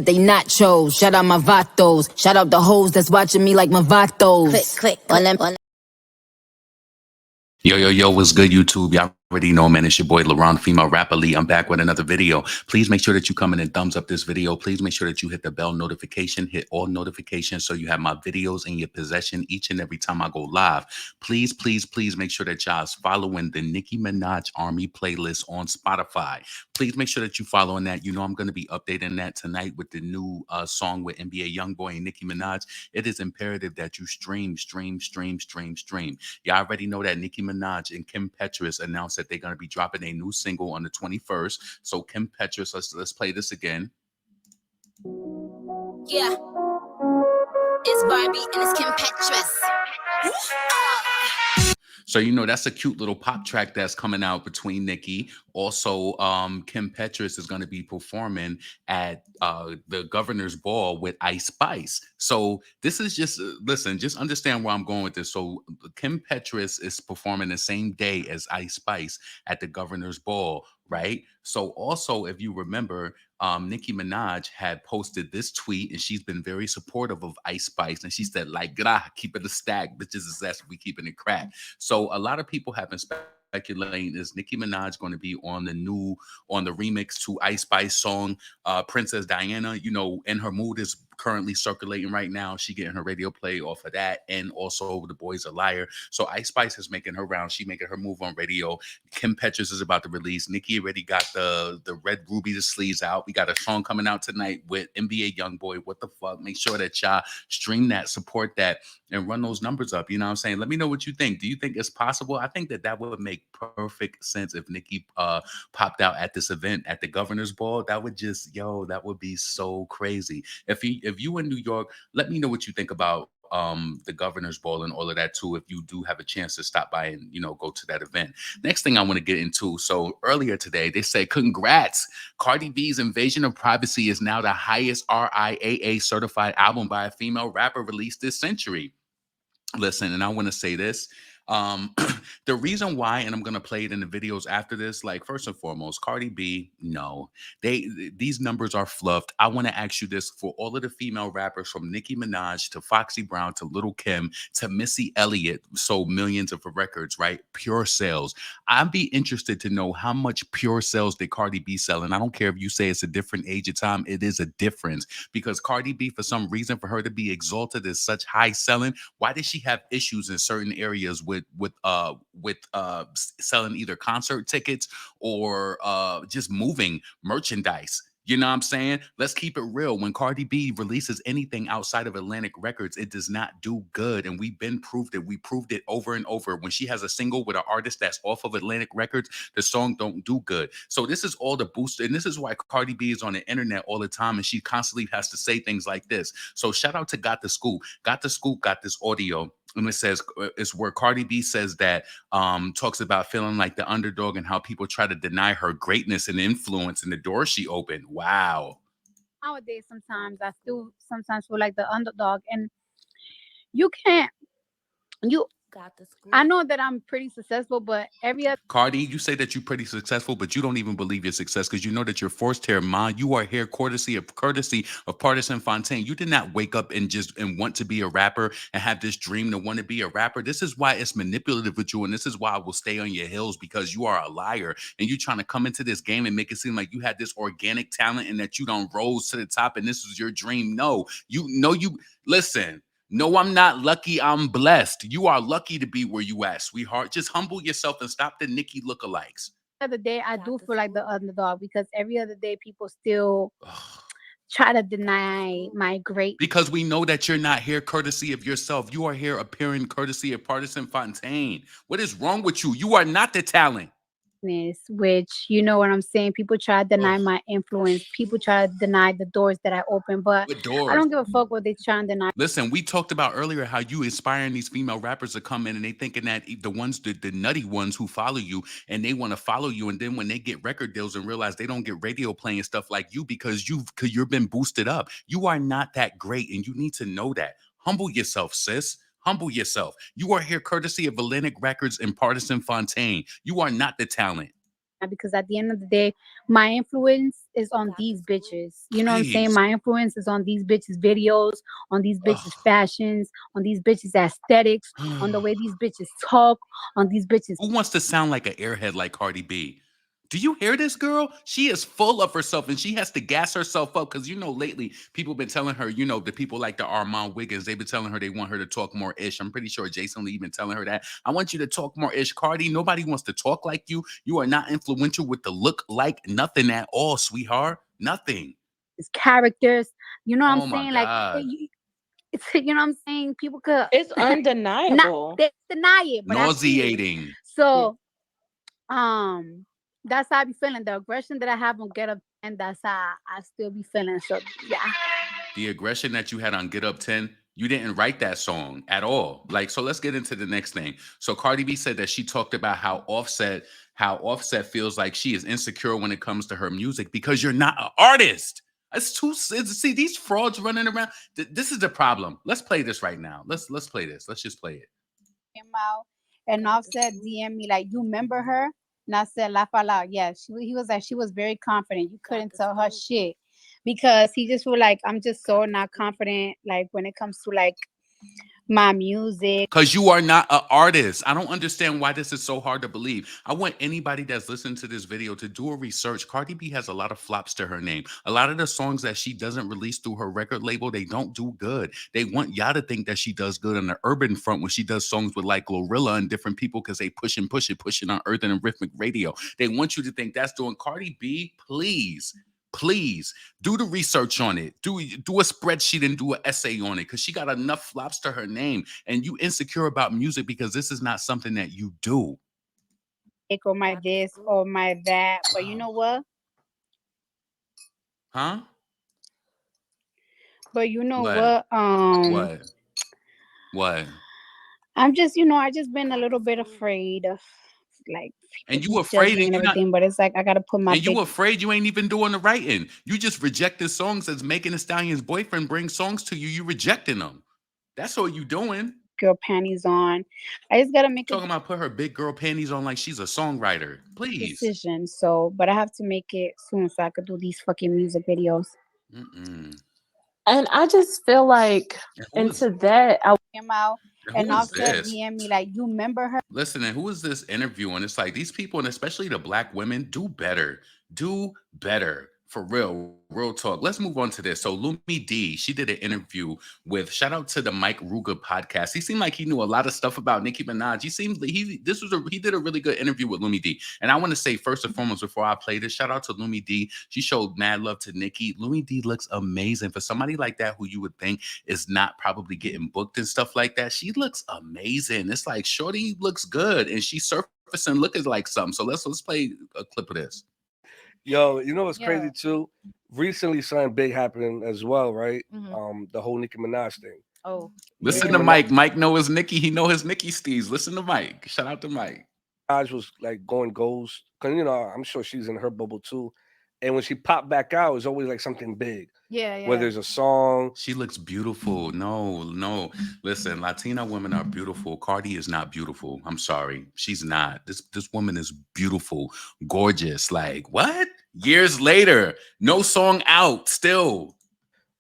they nachos. Shout out my vatos. Shout out the hoes that's watching me like my vatos. Click. Yo, what's good, YouTube? Y'all already know, man, it's your boy, LaRon, female rapper Lee. I'm back with another video. Please make sure that you come in and thumbs up this video. Please make sure that you hit the bell notification, hit all notifications so you have my videos in your possession each and every time I go live. Please make sure that y'all's following the Nicki Minaj Army playlist on Spotify. Please make sure that you following that. You know I'm going to be updating that tonight with the new song with NBA Youngboy and Nicki Minaj. It is imperative that you stream. Y'all already know that Nicki Minaj and Kim Petras announced that they're going to be dropping a new single on the 21st. So Kim Petras, let's play this again. Yeah, it's Barbie and it's Kim Petras. So, you know, that's a cute little pop track that's coming out between Nicki. Also, Kim Petras is going to be performing at the governor's ball with Ice Spice. So this is just, listen, just understand where I'm going with this. So Kim Petras is performing the same day as Ice Spice at the governor's ball, right? So also, if you remember, Nicki Minaj had posted this tweet and she's been very supportive of Ice Spice. And she said, like, keep it a stack, bitches is that's we keeping it crack. So a lot of people have been speculating, is Nicki Minaj going to be on the remix to Ice Spice song, Princess Diana? You know, and her mood is currently circulating right now. She getting her radio play off of that, and also The Boy's a Liar. So Ice Spice is making her round. She making her move on radio. Kim Petras is about to release. Nicki already got the red ruby, the sleeves out. We got a song coming out tonight with NBA Youngboy. What the fuck? Make sure that y'all stream that, support that, and run those numbers up. You know what I'm saying? Let me know what you think. Do you think it's possible? I think that would make perfect sense if Nicki popped out at this event at the governor's ball. That would just, that would be so crazy. If you in New York, let me know what you think about the governor's ball and all of that too, if you do have a chance to stop by and, you know, go to that event. Next thing I want to get into, so earlier today they said, congrats, Cardi B's Invasion of Privacy is now the highest RIAA certified album by a female rapper released this century. Listen, and I want to say this. The reason why, and I'm gonna play it in the videos after this, like, first and foremost, Cardi B, no, these numbers are fluffed. I want to ask you this for all of the female rappers, from Nicki Minaj to Foxy Brown to Little Kim to Missy Elliott, sold millions of records, right? Pure sales. I'd be interested to know how much pure sales did Cardi B sell. And I don't care if you say it's a different age of time, it is a difference, because Cardi B, for some reason, for her to be exalted as such high selling, why did she have issues in certain areas with selling either concert tickets or just moving merchandise? You know what I'm saying? Let's keep it real. When Cardi B releases anything outside of Atlantic Records, it does not do good. And we've been proved it. We proved it over and over. When she has a single with an artist that's off of Atlantic Records, the song don't do good. So this is all the booster. And this is why Cardi B is on the internet all the time. And she constantly has to say things like this. So shout out to Got the Scoop. Got the Scoop got this audio. And it says, it's where Cardi B says that, talks about feeling like the underdog and how people try to deny her greatness and influence and the door she opened. Wow. Nowadays, sometimes I still sometimes feel like the underdog, and you can't, I know that I'm pretty successful, but every other Cardi, you say that you're pretty successful, but you don't even believe your success, because you know that you're forced here, Ma. You are here courtesy of Partisan Fontaine. You did not wake up and want to be a rapper and have this dream to want to be a rapper. This is why it's manipulative with you, and this is why I will stay on your heels, because you are a liar and you're trying to come into this game and make it seem like you had this organic talent and that you don't rose to the top and this was your dream. No, listen. No, I'm not lucky. I'm blessed. You are lucky to be where you at, sweetheart. Just humble yourself and stop the Nicki lookalikes. other day, I do feel like the underdog, because every other day people still try to deny my great. Because we know that you're not here courtesy of yourself. You are here appearing courtesy of Partisan Fontaine. What is wrong with you? You are not the talent. Which, you know what I'm saying, people try to deny my influence, people try to deny the doors that I open, but I don't give a fuck what they try and deny. Listen, we talked about earlier how you inspiring these female rappers to come in and they thinking that the nutty ones who follow you and they want to follow you, and then when they get record deals and realize they don't get radio playing stuff like you because you've been boosted up. You are not that great, and you need to know that. Humble yourself, sis. Humble yourself. You are here courtesy of Atlantic Records and Partisan Fontaine. You are not the talent. because at the end of the day, my influence is on these bitches. You know what I'm saying? Please. My influence is on these bitches' videos, on these bitches' Ugh. fashions, on these bitches' aesthetics, on the way these bitches talk, on these bitches. Who wants to sound like an airhead like Cardi B? Do you hear this girl? She is full of herself and she has to gas herself up because, lately people been telling her, the people like the Armand Wiggins, they've been telling her they want her to talk more ish. I'm pretty sure Jason Lee been telling her that. I want you to talk more ish. Cardi, nobody wants to talk like you. You are not influential with the look like nothing at all, sweetheart. Nothing. Characters, you know what I'm Oh my saying? Like, God. it's, you know what I'm saying? People could It's not undeniable. they deny it, but I see it. Nauseating. So, that's how I be feeling. The aggression that I have on Get Up, and that's how I still be feeling. So, yeah. The aggression that you had on Get Up 10, you didn't write that song at all. Like, so let's get into the next thing. So Cardi B said that she talked about how Offset feels like she is insecure when it comes to her music because you're not an artist. See these frauds running around. This is the problem. Let's play this right now. Let's play this. Let's just play it. Came out and Offset DM me like, "You remember her?" And I said, "Laugh out loud." Yeah, he was like, she was very confident. You couldn't tell her shit because he just feel like I'm just so not confident. Like when it comes to like my music. Because you are not an artist. I don't understand why this is so hard to believe. I want anybody that's listening to this video to do a research. Cardi B has a lot of flops to her name. A lot of the songs that she doesn't release through her record label, they don't do good. They want y'all to think that she does good on the urban front when she does songs with like Glorilla and different people because they pushing on Earth and Rhythmic Radio. They want you to think that's doing. Cardi B, please do the research on it. Do a spreadsheet and do an essay on it because she got enough flops to her name. And you insecure about music because this is not something that you do. Or my this or my that. But you know what? Huh? But you know What? what? What? I'm just, I just been a little bit afraid of like people And you just afraid judging and and you not everything. But it's like I gotta put my and big you afraid you ain't even doing the writing. You just rejected songs as Megan Thee Stallion's boyfriend brings songs to you. You rejecting them. That's all you doing. girl panties on. I just gotta make a Talking about put her big girl panties on like she's a songwriter. Please. decision. So, but I have to make it soon so I could do these fucking music videos. Mm-mm. And I just feel like And into that, Came out and who is Offset this? DM me like, "You remember her?" Listen, and who is this interviewing? It's like these people, and especially the black women, do better. Do better. For real talk. Let's move on to this. So Lumidee, she did an interview with shout out to the Mike Ruger podcast. He seemed like he knew a lot of stuff about Nicki Minaj. He did a really good interview with Lumidee. And I want to say first and foremost before I play this, shout out to Lumidee. She showed mad love to Nicki. Lumidee looks amazing for somebody like that who you would think is not probably getting booked and stuff like that. She looks amazing. It's like shorty looks good and she's surfacing looking like something. So let's play a clip of this. Yo, you know what's crazy too? Recently, something big happened as well, right? The whole Nicki Minaj thing. Oh, Listen Nicki to Mike. Mike know his Nicki. He know his Nicki steez. Listen to Mike. Shout out to Mike. Minaj was like going ghost because I'm sure she's in her bubble too. And when she popped back out, it's always like something big. yeah. Whether it's a song, She looks beautiful. No. Listen, Latina women are beautiful. Cardi is not beautiful. I'm sorry. She's not. This woman is beautiful, gorgeous. Like, what? Years later, no song out still.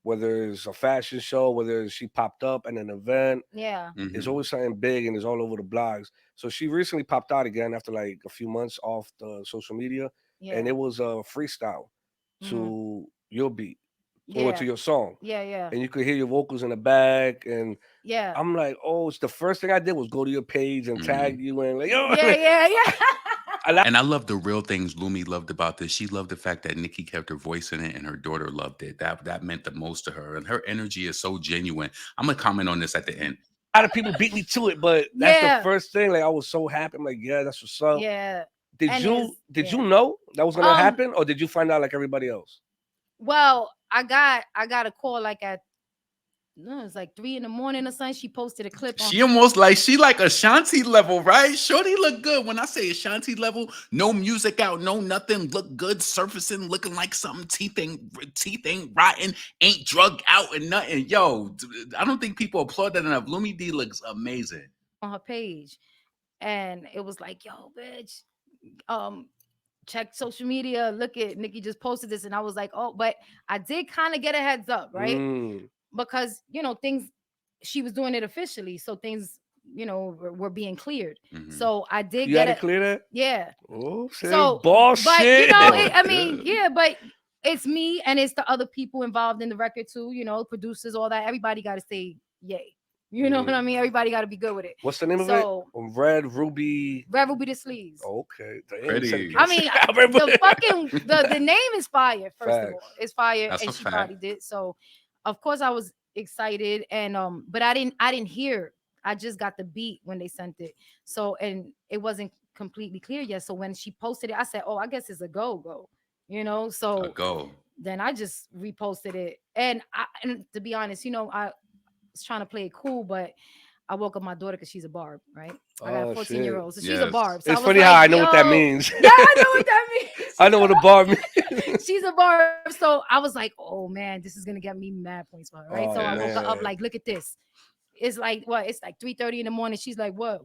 whether it's a fashion show, whether she popped up at an event, Yeah. it's Mhm. always something big and it's all over the blogs. So she recently popped out again after like a few months off the social media, and it was a freestyle to your beat or to your song. Yeah. And you could hear your vocals in the back. And Yeah. I'm like, oh, it's the first thing I did was go to your page and tag you and like, yo. Yeah. And I love the real things Lumi loved about this. She loved the fact that Nicki kept her voice in it and her daughter loved it. That meant the most to her. And her energy is so genuine. I'm gonna comment on this at the end. A lot of people beat me to it, but that's the first thing. Like I was so happy. I'm like, yeah, that's what's up. Yeah. Did you know that was gonna happen, or did you find out like everybody else? Well, I got a call like at no, it was like 3 a.m. or something. She posted a clip on. She almost like she like Ashanti level, right? Shorty look good. When I say Ashanti level, no music out, no nothing, look good, surfacing, looking like something. Teeth ain't rotten, ain't drugged out and nothing. Yo, I don't think people applaud that enough. Lumidee looks amazing on her page, and it was like, "Yo, bitch, check social media, look at Nicki just posted this, and I was like, oh, but I did kind of get a heads up, right? Because things, she was doing it officially, so things were being cleared. So I did get it clear that. Yeah. Oh, so boss but shit. I mean, yeah, but it's me and it's the other people involved in the record too, producers, all that. Everybody got to say yay. You know what I mean? Everybody got to be good with it. What's the name of it? Red Ruby the Sleeves. Okay. Pretty. I mean, the name is fire. First of all, it's fire. That's and she fact. probably did. So of course I was excited, and but I didn't hear. I just got the beat when they sent it. So, and it wasn't completely clear yet. So when she posted it, I said, oh, I guess it's a go. So A go. Then I just reposted it. And to be honest, I was trying to play it cool, but I woke up my daughter because she's a barb, right? I got a 14-year-old, so she's a barb. So it's funny how I know what that means. Yeah, I know what that means. I know what a barb means. She's a barb. So I was like, oh man, this is gonna get me mad points for her, right? So I woke her up like, look at this. It's like what? It's like 3:30 in the morning. She's like, what?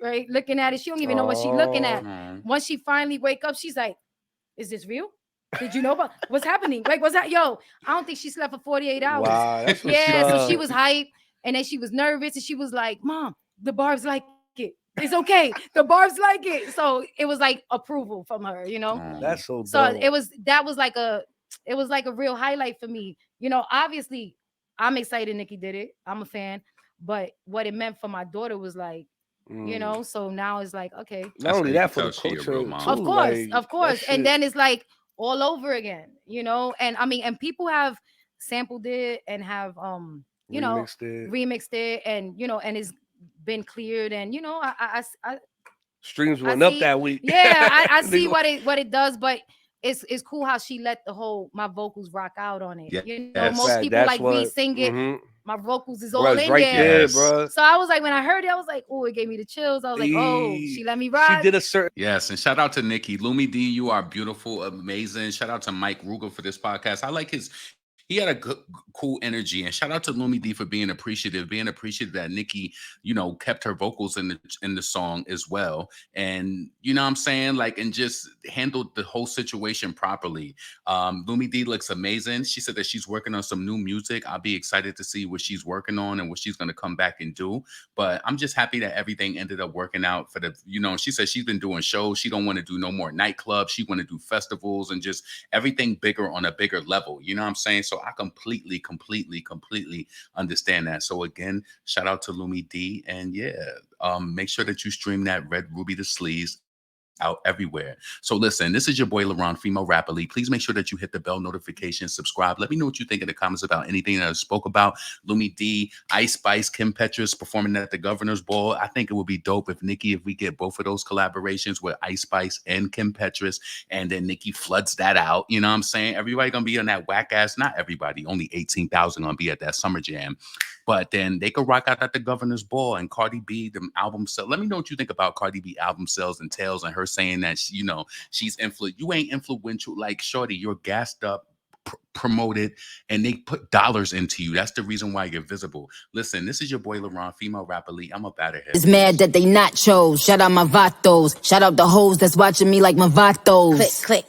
Right? Looking at it. She don't even know what she's looking at. Once she finally wake up, she's like, is this real? Did you know about what's happening? Like, what's that? Yo, I don't think she slept for 48 hours. Wow, that's so she was hyped, and then she was nervous, and she was like, Mom, the barbs like it. It's okay. The barbs like it. So it was like approval from her, That's so dope. So it was like a real highlight for me. Obviously I'm excited Nicki did it. I'm a fan, but what it meant for my daughter was like, so now it's like, okay. Not only that, for the culture, of course. And then it's like all over again, and I mean, and people have sampled it and have remixed it and and it's been cleared, and I streams went up that week. Yeah, I see what it does, but it's cool how she let my vocals rock out on it. Most people re-sing it. My vocals is all in there, bro. So I was like, when I heard it, I was like, oh, it gave me the chills. I was like, oh, she let me ride. She did a certain. Yes, and shout out to Nicki. Lumidee, you are beautiful, amazing. Shout out to Mike Ruger for this podcast. I like he had a good, cool energy, and shout out to Lumidee for being appreciative that Nicki, kept her vocals in the song as well, and you know what I'm saying, like, and just handled the whole situation properly. Lumidee looks amazing. She said that she's working on some new music. I'll be excited to see what she's working on and what she's going to come back and do. But I'm just happy that everything ended up working out for the. She said she's been doing shows. She don't want to do no more nightclubs. She want to do festivals and just everything bigger on a bigger level. You know what I'm saying? So I completely understand that. So again, shout out to Lumidee, and make sure that you stream that Red Ruby the Sleeves out everywhere. So listen, this is your boy LaRon, female rapper Lee. Please make sure that you hit the bell notification, subscribe. Let me know what you think in the comments about anything that I spoke about. Lumidee, Ice Spice, Kim Petras performing at the Governor's Ball. I think it would be dope if we get both of those collaborations with Ice Spice and Kim Petras, and then Nicki floods that out. You know what I'm saying? Everybody gonna be on that whack ass. Not everybody, only 18,000 gonna be at that summer jam. But then they could rock out at the Governor's Ball, and Cardi B, the album sales. Let me know what you think about Cardi B album sales and Tales, and her saying that she's you ain't influential. Like, shorty, you're gassed up, promoted, and they put dollars into you. That's the reason why you're visible. Listen, this is your boy LaRon, female rapper Lee. I'm up out of here. It's mad that they nachos. Shout out my vatos. Shout out the hoes that's watching me like my vatos. Click.